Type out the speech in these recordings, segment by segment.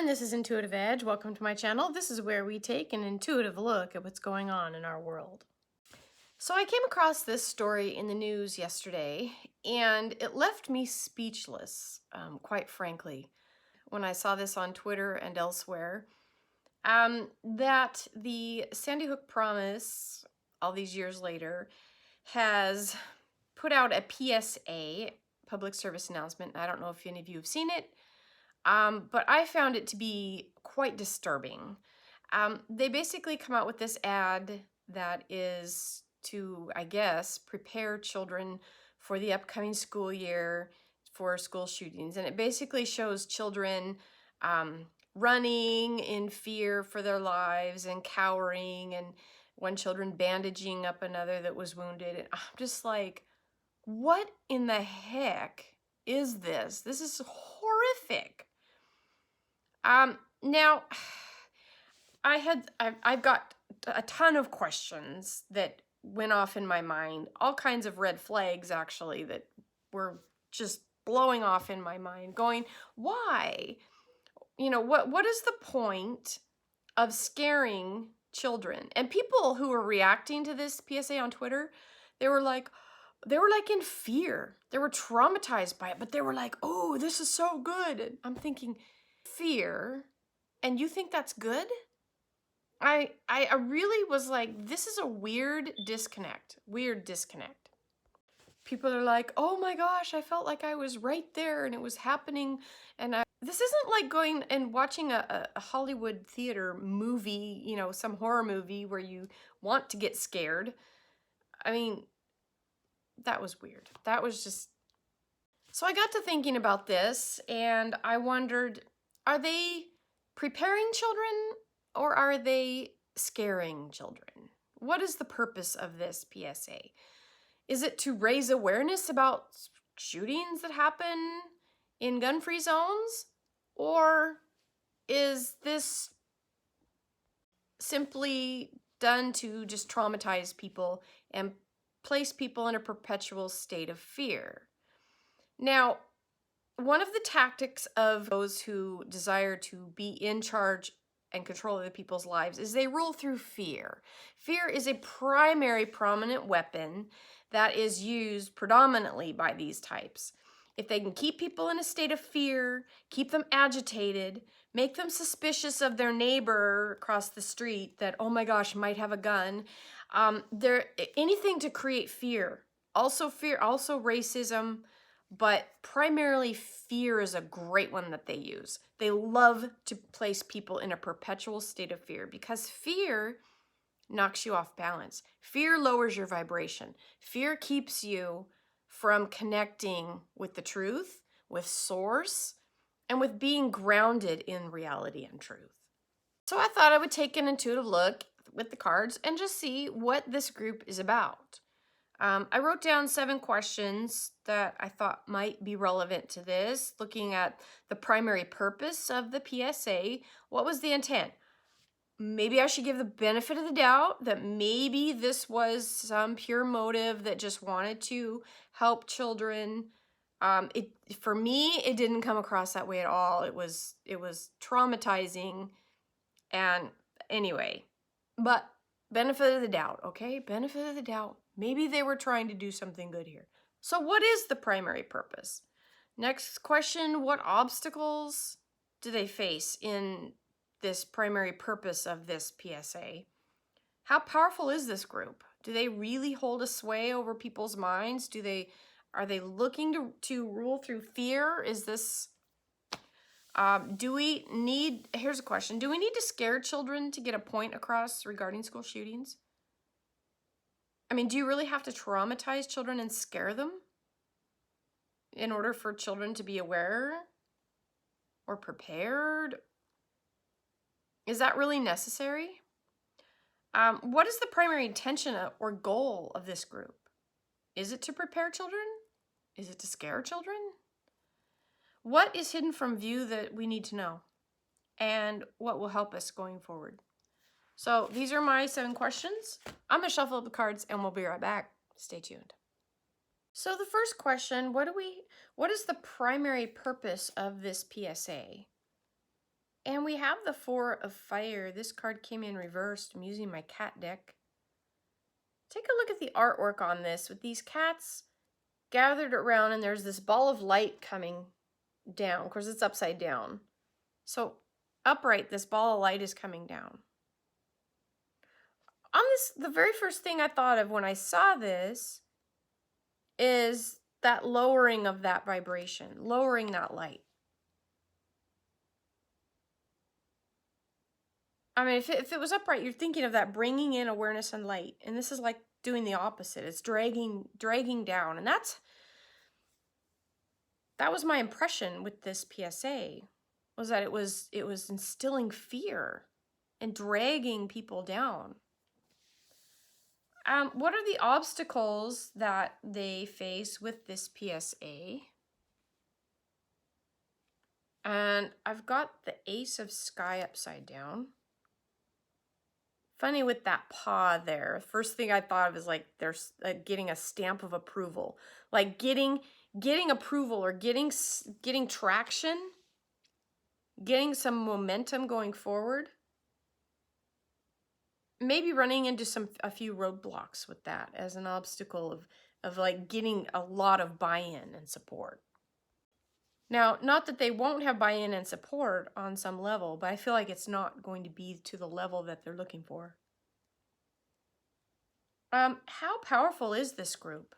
This is Intuitive Edge. Welcome to my channel. This is where we take an intuitive look at what's going on in our world. So I came across this story in the news yesterday, and it left me speechless, quite frankly, when I saw this on Twitter and elsewhere, that the Sandy Hook Promise, all these years later, has put out a PSA, public service announcement. I don't know if any of you have seen it. But I found it to be quite disturbing. They basically come out with this ad that is to, I guess, prepare children for the upcoming school year for school shootings. And it basically shows children running in fear for their lives and cowering, and one children bandaging up another that was wounded. And I'm just like, what in the heck is this? This is horrific. Now, I've got a ton of questions that went off in my mind, all kinds of red flags actually that were just blowing off in my mind, going, why? You know, what is the point of scaring children? And people who were reacting to this PSA on Twitter, they were like in fear. They were traumatized by it, but they were like, oh, this is so good. And I'm thinking, fear, and you think that's good? I really was like, this is a weird disconnect. People are like, oh my gosh, I felt like I was right there and it was happening. And this isn't like going and watching a Hollywood theater movie, you know, some horror movie where you want to get scared. I mean, that was weird. That was just... So I got to thinking about this, and I wondered, are they preparing children or are they scaring children? What is the purpose of this PSA? Is it to raise awareness about shootings that happen in gun-free zones? Or is this simply done to just traumatize people and place people in a perpetual state of fear? Now, one of the tactics of those who desire to be in charge and control other people's lives is they rule through fear. Fear is a primary prominent weapon that is used predominantly by these types. If they can keep people in a state of fear, keep them agitated, make them suspicious of their neighbor across the street that, oh my gosh, might have a gun, anything to create fear. Also racism, but primarily fear is a great one that they use. They love to place people in a perpetual state of fear because fear knocks you off balance. Fear lowers your vibration. Fear keeps you from connecting with the truth, with source, and with being grounded in reality and truth. So I thought I would take an intuitive look with the cards and just see what this group is about. I wrote down 7 questions that I thought might be relevant to this, looking at the primary purpose of the PSA. What was the intent? Maybe I should give the benefit of the doubt that maybe this was some pure motive that just wanted to help children. For me, it didn't come across that way at all. It was traumatizing. And anyway, but benefit of the doubt, okay? Benefit of the doubt. Maybe they were trying to do something good here. So what is the primary purpose? Next question, what obstacles do they face in this primary purpose of this PSA? How powerful is this group? Do they really hold a sway over people's minds? Are they looking to rule through fear? Is this... here's a question. Do we need to scare children to get a point across regarding school shootings? I mean, do you really have to traumatize children and scare them in order for children to be aware or prepared? Is that really necessary? What is the primary intention or goal of this group? Is it to prepare children? Is it to scare children? What is hidden from view that we need to know? And what will help us going forward? So these are my 7 questions. I'm gonna shuffle up the cards and we'll be right back. Stay tuned. So the first question, what is the primary purpose of this PSA? And we have the 4 of fire. This card came in reversed. I'm using my cat deck. Take a look at the artwork on this with these cats gathered around, and there's this ball of light coming down. Of course, it's upside down. So upright, this ball of light is coming down. On this, the very first thing I thought of when I saw this is that lowering of that vibration, lowering that light. I mean, if it was upright, you're thinking of that bringing in awareness and light. And this is like doing the opposite. It's dragging down. And that was my impression with this PSA, was that it was instilling fear and dragging people down. What are the obstacles that they face with this PSA? And I've got the Ace of Sky upside down. Funny with that paw there. First thing I thought of is like there's getting a stamp of approval, like getting approval or getting traction, getting some momentum going forward. Maybe running into a few roadblocks with that as an obstacle of like getting a lot of buy-in and support. Now, not that they won't have buy-in and support on some level, but I feel like it's not going to be to the level that they're looking for. How powerful is this group?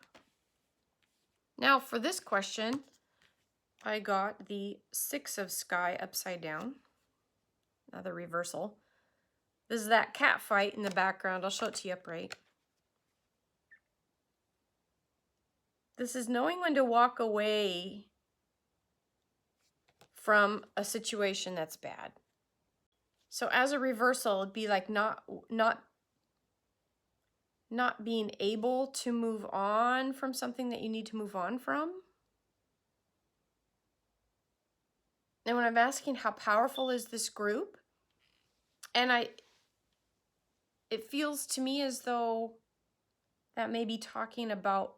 Now, for this question, I got the 6 of Sky upside down, another reversal. This is that cat fight in the background. I'll show it to you upright. This is knowing when to walk away from a situation that's bad. So as a reversal, it'd be like not being able to move on from something that you need to move on from. And when I'm asking how powerful is this group, and it feels to me as though that may be talking about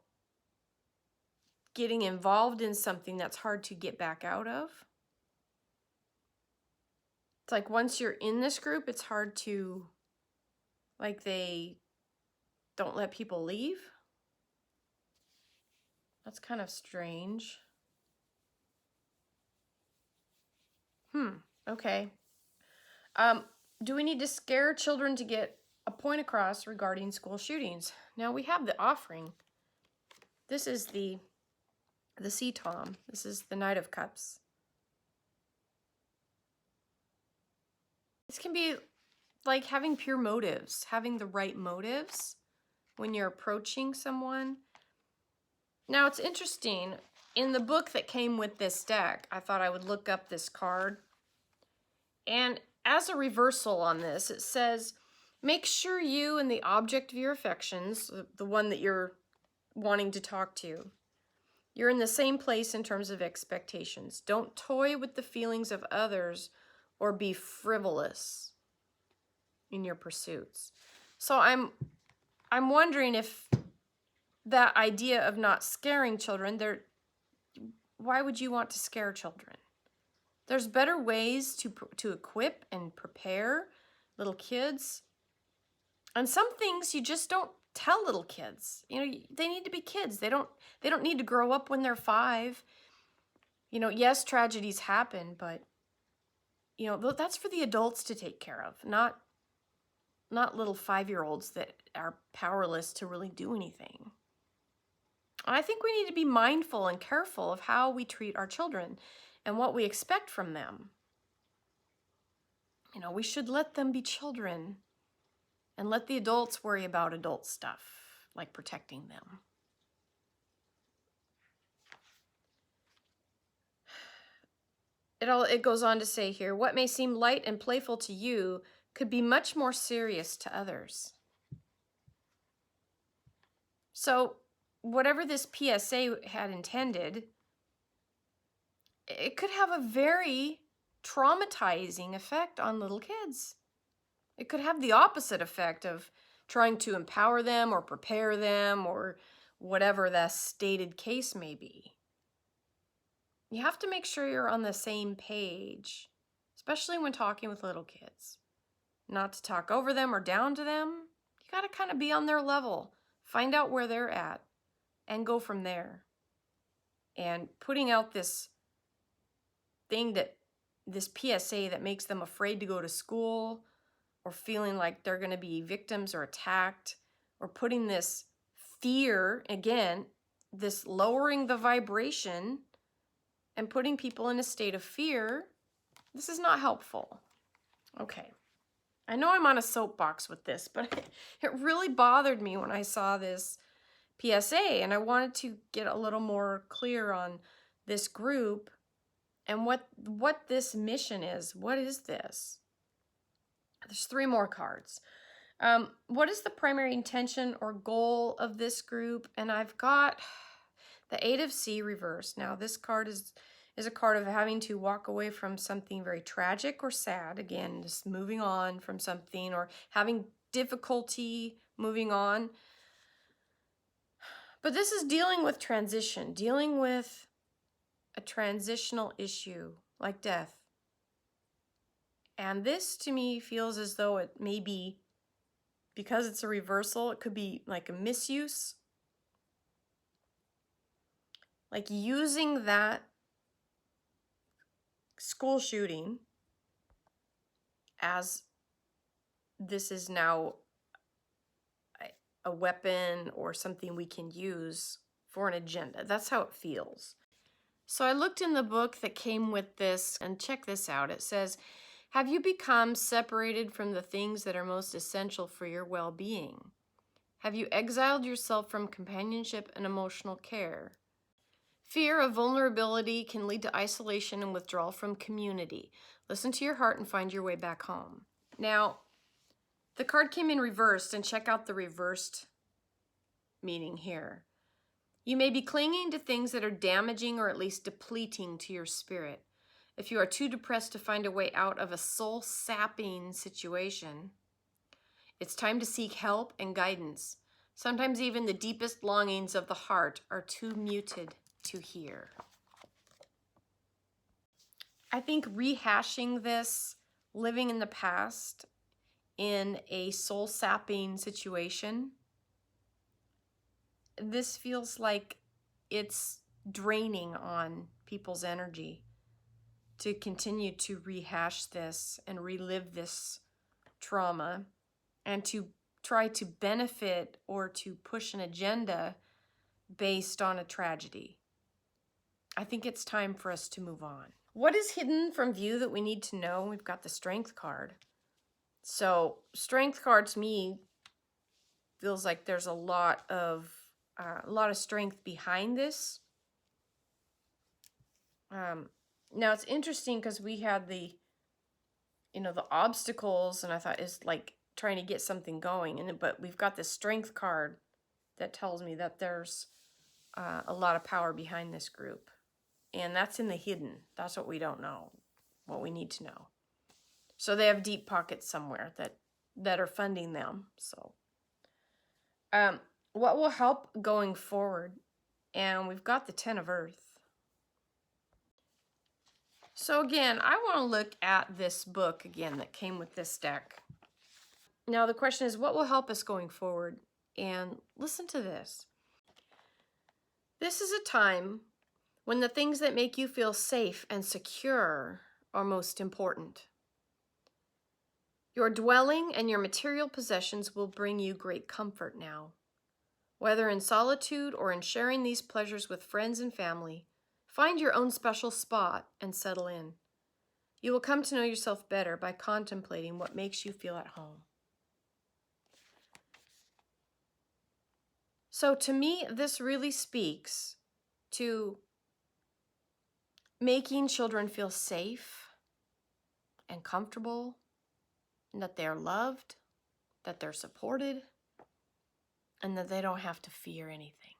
getting involved in something that's hard to get back out of. It's like once you're in this group, it's hard to, like, they don't let people leave. That's kind of strange. Okay. Do we need to scare children to get a point across regarding school shootings? Now we have the offering. This is the Sea Tom. This is the Knight of Cups. This can be like having pure motives, having the right motives when you're approaching someone. Now it's interesting, in the book that came with this deck, I thought I would look up this card. And as a reversal on this, it says, make sure you and the object of your affections, the one that you're wanting to talk to, you're in the same place in terms of expectations. Don't toy with the feelings of others or be frivolous in your pursuits. So I'm wondering if that idea of not scaring children, why would you want to scare children? There's better ways to equip and prepare little kids. And some things you just don't tell little kids. You know, they need to be kids. They don't need to grow up when they're 5. You know, yes, tragedies happen, but you know, that's for the adults to take care of, not little 5-year-olds that are powerless to really do anything. I think we need to be mindful and careful of how we treat our children and what we expect from them. You know, we should let them be children and let the adults worry about adult stuff, like protecting them. It goes on to say here, what may seem light and playful to you could be much more serious to others. So whatever this PSA had intended, it could have a very traumatizing effect on little kids. It could have the opposite effect of trying to empower them or prepare them or whatever the stated case may be. You have to make sure you're on the same page, especially when talking with little kids. Not to talk over them or down to them. You got to kind of be on their level, find out where they're at, and go from there. And putting out this PSA that makes them afraid to go to school, or feeling like they're going to be victims or attacked, or putting this fear, again, this lowering the vibration and putting people in a state of fear, this is not helpful. Okay. I know I'm on a soapbox with this, but it really bothered me when I saw this PSA, and I wanted to get a little more clear on this group and what this mission is. What is this? There's 3 more cards. What is the primary intention or goal of this group? And I've got the 8 of C reversed. Now this card is a card of having to walk away from something very tragic or sad. Again, just moving on from something or having difficulty moving on. But this is dealing with transition, dealing with a transitional issue like death. And this to me feels as though it may be, because it's a reversal, it could be like a misuse. Like using that school shooting as this is now a weapon or something we can use for an agenda. That's how it feels. So I looked in the book that came with this, and check this out. It says, have you become separated from the things that are most essential for your well-being? Have you exiled yourself from companionship and emotional care? Fear of vulnerability can lead to isolation and withdrawal from community. Listen to your heart and find your way back home. Now, the card came in reversed, and check out the reversed meaning here. You may be clinging to things that are damaging or at least depleting to your spirit. If you are too depressed to find a way out of a soul-sapping situation, it's time to seek help and guidance. Sometimes even the deepest longings of the heart are too muted to hear. I think rehashing this, living in the past in a soul-sapping situation, this feels like it's draining on people's energy to continue to rehash this and relive this trauma and to try to benefit or to push an agenda based on a tragedy. I think it's time for us to move on. What is hidden from view that we need to know? We've got the Strength card. So Strength card to me feels like there's a lot of strength behind this. Now it's interesting because we had the obstacles, and I thought it's like trying to get something going, but we've got this Strength card that tells me that there's a lot of power behind this group, and that's in the hidden. That's what we don't know, what we need to know. So they have deep pockets somewhere that are funding them. So what will help going forward? And we've got the 10 of Earth. So again, I want to look at this book again that came with this deck. Now the question is, what will help us going forward? And listen to this. This is a time when the things that make you feel safe and secure are most important. Your dwelling and your material possessions will bring you great comfort now. Whether in solitude or in sharing these pleasures with friends and family, find your own special spot and settle in. You will come to know yourself better by contemplating what makes you feel at home. So to me, this really speaks to making children feel safe and comfortable, and that they're loved, that they're supported, and that they don't have to fear anything.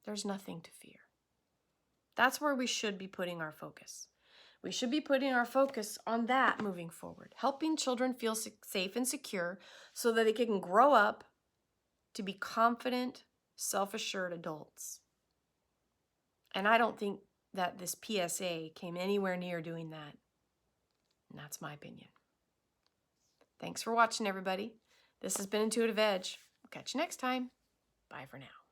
There's nothing to fear. That's where we should be putting our focus. We should be putting our focus on that moving forward, helping children feel safe and secure so that they can grow up to be confident, self-assured adults. And I don't think that this PSA came anywhere near doing that. And that's my opinion. Thanks for watching, everybody. This has been Intuitive Edge. We'll catch you next time. Bye for now.